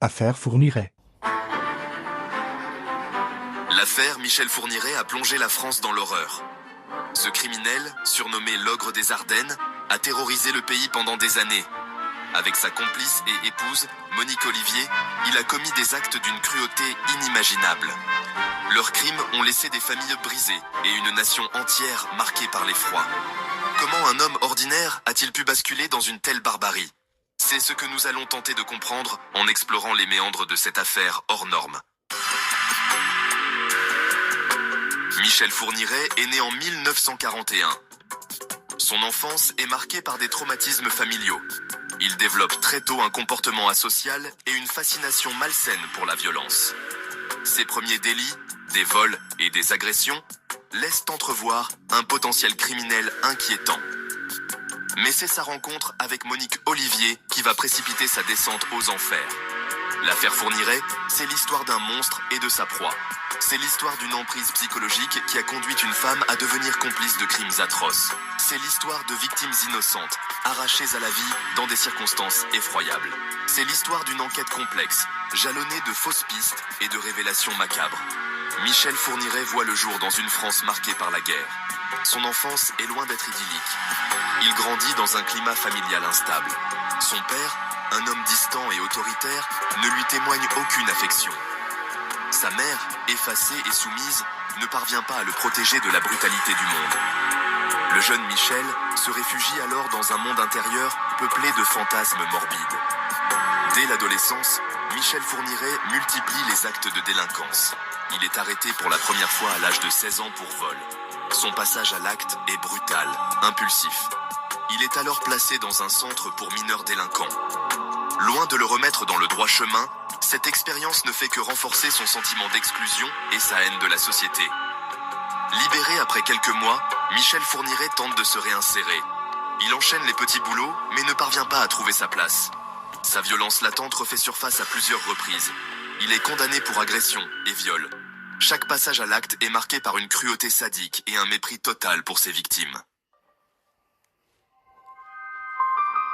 Affaire Fourniret. L'affaire Michel Fourniret a plongé la France dans l'horreur. Ce criminel, surnommé l'ogre des Ardennes, a terrorisé le pays pendant des années. Avec sa complice et épouse, Monique Olivier, il a commis des actes d'une cruauté inimaginable. Leurs crimes ont laissé des familles brisées et une nation entière marquée par l'effroi. Comment un homme ordinaire a-t-il pu basculer dans une telle barbarie? C'est ce que nous allons tenter de comprendre en explorant les méandres de cette affaire hors norme. Michel Fourniret est né en 1941. Son enfance est marquée par des traumatismes familiaux. Il développe très tôt un comportement asocial et une fascination malsaine pour la violence. Ses premiers délits, des vols et des agressions, laissent entrevoir un potentiel criminel inquiétant. Mais c'est sa rencontre avec Monique Olivier qui va précipiter sa descente aux enfers. L'affaire Fourniret, c'est l'histoire d'un monstre et de sa proie. C'est l'histoire d'une emprise psychologique qui a conduit une femme à devenir complice de crimes atroces. C'est l'histoire de victimes innocentes, arrachées à la vie dans des circonstances effroyables. C'est l'histoire d'une enquête complexe, jalonnée de fausses pistes et de révélations macabres. Michel Fourniret voit le jour dans une France marquée par la guerre. Son enfance est loin d'être idyllique. Il grandit dans un climat familial instable. Son père, un homme distant et autoritaire, ne lui témoigne aucune affection. Sa mère, effacée et soumise, ne parvient pas à le protéger de la brutalité du monde. Le jeune Michel se réfugie alors dans un monde intérieur peuplé de fantasmes morbides. Dès l'adolescence, Michel Fourniret multiplie les actes de délinquance. Il est arrêté pour la première fois à l'âge de 16 ans pour vol. Son passage à l'acte est brutal, impulsif. Il est alors placé dans un centre pour mineurs délinquants. Loin de le remettre dans le droit chemin, cette expérience ne fait que renforcer son sentiment d'exclusion et sa haine de la société. Libéré après quelques mois, Michel Fourniret tente de se réinsérer. Il enchaîne les petits boulots, mais ne parvient pas à trouver sa place. Sa violence latente refait surface à plusieurs reprises. Il est condamné pour agression et viol. Chaque passage à l'acte est marqué par une cruauté sadique et un mépris total pour ses victimes.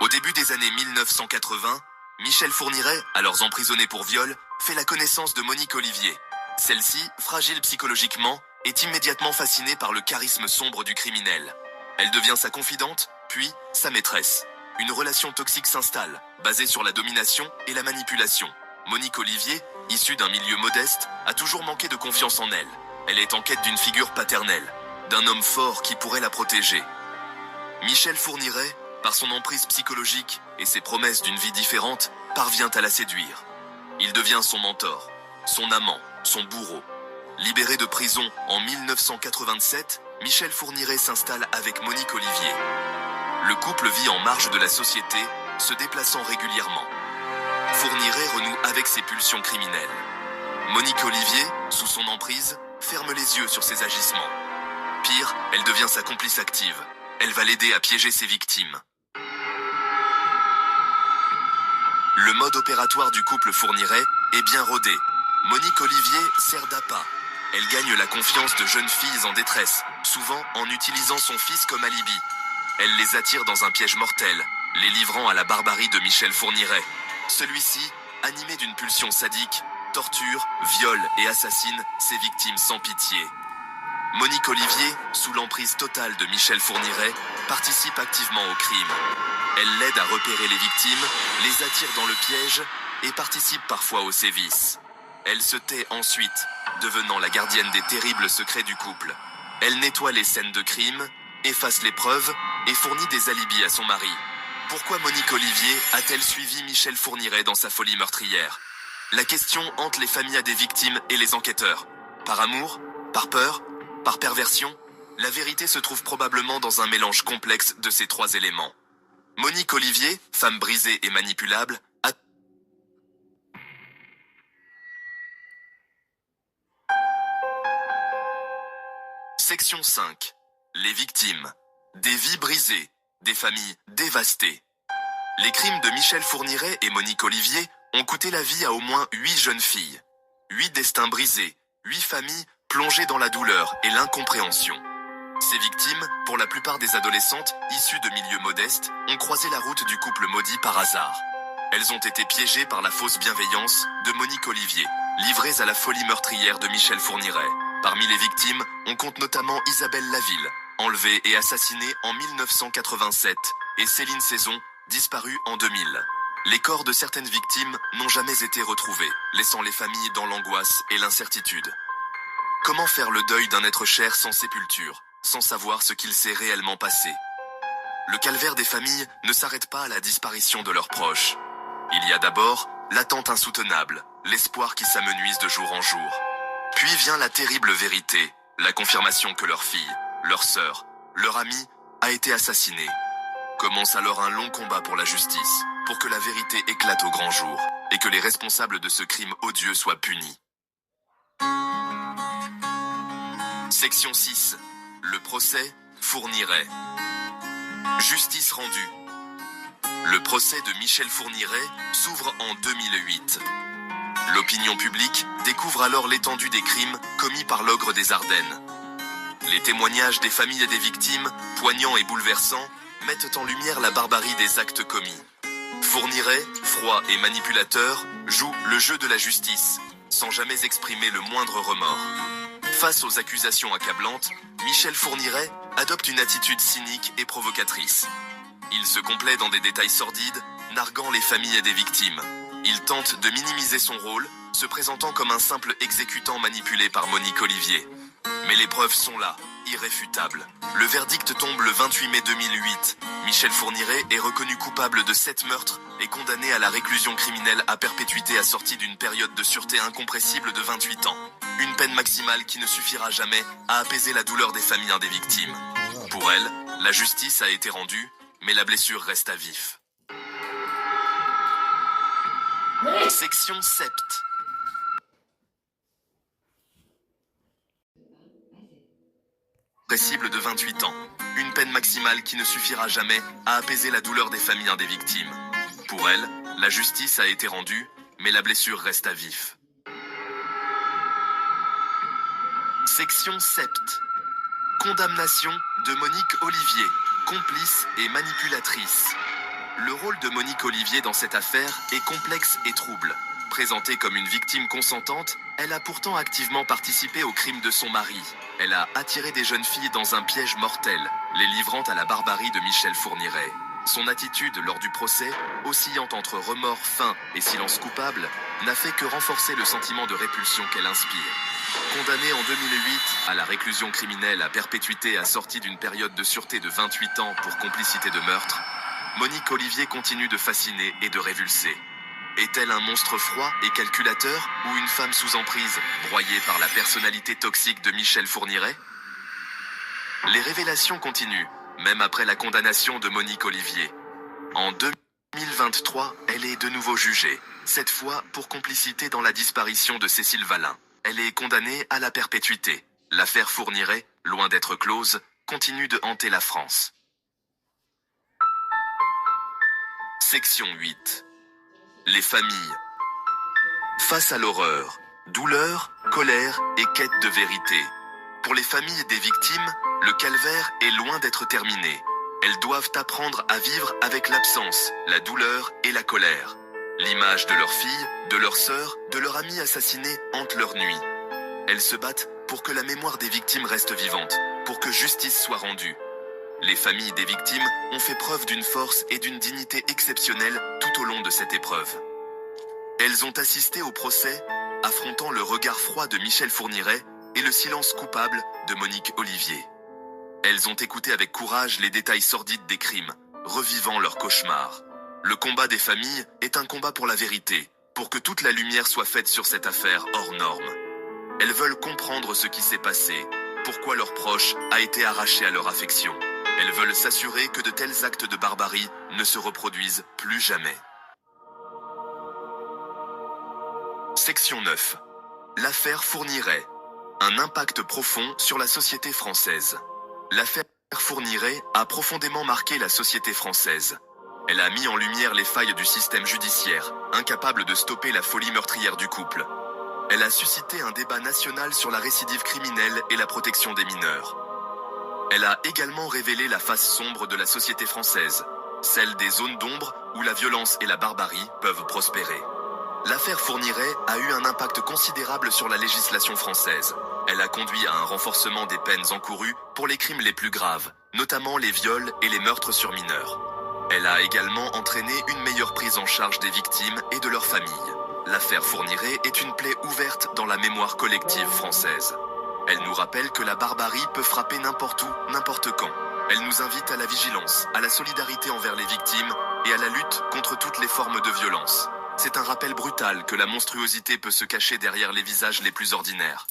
Au début des années 1980, Michel Fourniret, alors emprisonné pour viol, fait la connaissance de Monique Olivier. Celle-ci, fragile psychologiquement, est immédiatement fascinée par le charisme sombre du criminel. Elle devient sa confidente, puis sa maîtresse. Une relation toxique s'installe, basée sur la domination et la manipulation. Monique Olivier, issue d'un milieu modeste, a toujours manqué de confiance en elle. Elle est en quête d'une figure paternelle, d'un homme fort qui pourrait la protéger. Michel Fourniret, par son emprise psychologique et ses promesses d'une vie différente, parvient à la séduire. Il devient son mentor, son amant, son bourreau. Libéré de prison en 1987, Michel Fourniret s'installe avec Monique Olivier. Le couple vit en marge de la société, se déplaçant régulièrement. Fourniret renoue avec ses pulsions criminelles. Monique Olivier, sous son emprise, ferme les yeux sur ses agissements. Pire, elle devient sa complice active. Elle va l'aider à piéger ses victimes. Le mode opératoire du couple Fourniret est bien rodé. Monique Olivier sert d'appât. Elle gagne la confiance de jeunes filles en détresse, souvent en utilisant son fils comme alibi. Elle les attire dans un piège mortel, les livrant à la barbarie de Michel Fourniret. Celui-ci, animé d'une pulsion sadique, torture, viole et assassine ses victimes sans pitié. Monique Olivier, sous l'emprise totale de Michel Fourniret, participe activement au crime. Elle l'aide à repérer les victimes, les attire dans le piège et participe parfois aux sévices. Elle se tait ensuite, devenant la gardienne des terribles secrets du couple. Elle nettoie les scènes de crime, efface les preuves et fournit des alibis à son mari. Pourquoi Monique Olivier a-t-elle suivi Michel Fourniret dans sa folie meurtrière? La question hante les familles des victimes et les enquêteurs. Par amour? Par peur? Par perversion? La vérité se trouve probablement dans un mélange complexe de ces trois éléments. Monique Olivier, femme brisée et manipulable, a... Section 5. Les victimes. Des vies brisées, des familles dévastées. Les crimes de Michel Fourniret et Monique Olivier ont coûté la vie à au moins 8 jeunes filles. 8 destins brisés, 8 familles plongées dans la douleur et l'incompréhension. Ces victimes, pour la plupart des adolescentes issues de milieux modestes, ont croisé la route du couple maudit par hasard. Elles ont été piégées par la fausse bienveillance de Monique Olivier, livrées à la folie meurtrière de Michel Fourniret. Parmi les victimes, on compte notamment Isabelle Laville, enlevée et assassinée en 1987, et Céline Saison, disparue en 2000. Les corps de certaines victimes n'ont jamais été retrouvés, laissant les familles dans l'angoisse et l'incertitude. Comment faire le deuil d'un être cher sans sépulture, sans savoir ce qu'il s'est réellement passé? Le calvaire des familles ne s'arrête pas à la disparition de leurs proches. Il y a d'abord l'attente insoutenable, l'espoir qui s'amenuise de jour en jour. Puis vient la terrible vérité, la confirmation que leur fille, leur sœur, leur amie a été assassinée. Commence alors un long combat pour la justice, pour que la vérité éclate au grand jour, et que les responsables de ce crime odieux soient punis. Section 6. Le procès Fourniret. Justice rendue. Le procès de Michel Fourniret s'ouvre en 2008. L'opinion publique découvre alors l'étendue des crimes commis par l'ogre des Ardennes. Les témoignages des familles et des victimes, poignants et bouleversants, mettent en lumière la barbarie des actes commis. Fourniret, froid et manipulateur, joue le jeu de la justice, sans jamais exprimer le moindre remords. Face aux accusations accablantes, Michel Fourniret adopte une attitude cynique et provocatrice. Il se complaît dans des détails sordides, narguant les familles des victimes. Il tente de minimiser son rôle, se présentant comme un simple exécutant manipulé par Monique Olivier. Mais les preuves sont là, irréfutables. Le verdict tombe le 28 mai 2008. Michel Fourniret est reconnu coupable de 7 meurtres et condamné à la réclusion criminelle à perpétuité assortie d'une période de sûreté incompressible de 28 ans. Une peine maximale qui ne suffira jamais à apaiser la douleur des familles des victimes. Pour elles, la justice a été rendue, mais la blessure reste à vif. Section 7. Compressible de 28 ans. Une peine maximale qui ne suffira jamais à apaiser la douleur des familles des victimes. Pour elles, la justice a été rendue, mais la blessure reste à vif. Section 7. Condamnation de Monique Olivier, complice et manipulatrice. Le rôle de Monique Olivier dans cette affaire est complexe et trouble. Présentée comme une victime consentante, elle a pourtant activement participé au crime de son mari. Elle a attiré des jeunes filles dans un piège mortel, les livrant à la barbarie de Michel Fourniret. Son attitude lors du procès, oscillant entre remords fins et silence coupable, n'a fait que renforcer le sentiment de répulsion qu'elle inspire. Condamnée en 2008 à la réclusion criminelle à perpétuité assortie d'une période de sûreté de 28 ans pour complicité de meurtre, Monique Olivier continue de fasciner et de révulser. Est-elle un monstre froid et calculateur ou une femme sous emprise, broyée par la personnalité toxique de Michel Fourniret? Les révélations continuent, même après la condamnation de Monique Olivier. En 2023, elle est de nouveau jugée, cette fois pour complicité dans la disparition de Cécile Valin. Elle est condamnée à la perpétuité. L'affaire Fourniret, loin d'être close, continue de hanter la France. Section 8. Les familles. Face à l'horreur, douleur, colère et quête de vérité. Pour les familles des victimes, le calvaire est loin d'être terminé. Elles doivent apprendre à vivre avec l'absence, la douleur et la colère. L'image de leur fille, de leur sœur, de leur amie assassinée hante leur nuit. Elles se battent pour que la mémoire des victimes reste vivante, pour que justice soit rendue. Les familles des victimes ont fait preuve d'une force et d'une dignité exceptionnelles tout au long de cette épreuve. Elles ont assisté au procès, affrontant le regard froid de Michel Fourniret et le silence coupable de Monique Olivier. Elles ont écouté avec courage les détails sordides des crimes, revivant leurs cauchemars. Le combat des familles est un combat pour la vérité, pour que toute la lumière soit faite sur cette affaire hors norme. Elles veulent comprendre ce qui s'est passé, pourquoi leur proche a été arraché à leur affection. Elles veulent s'assurer que de tels actes de barbarie ne se reproduisent plus jamais. Section 9. L'affaire Fourniret. Un impact profond sur la société française. L'affaire Fourniret a profondément marqué la société française. Elle a mis en lumière les failles du système judiciaire, incapable de stopper la folie meurtrière du couple. Elle a suscité un débat national sur la récidive criminelle et la protection des mineurs. Elle a également révélé la face sombre de la société française, celle des zones d'ombre où la violence et la barbarie peuvent prospérer. L'affaire Fourniret a eu un impact considérable sur la législation française. Elle a conduit à un renforcement des peines encourues pour les crimes les plus graves, notamment les viols et les meurtres sur mineurs. Elle a également entraîné une meilleure prise en charge des victimes et de leurs familles. L'affaire Fourniret est une plaie ouverte dans la mémoire collective française. Elle nous rappelle que la barbarie peut frapper n'importe où, n'importe quand. Elle nous invite à la vigilance, à la solidarité envers les victimes et à la lutte contre toutes les formes de violence. C'est un rappel brutal que la monstruosité peut se cacher derrière les visages les plus ordinaires.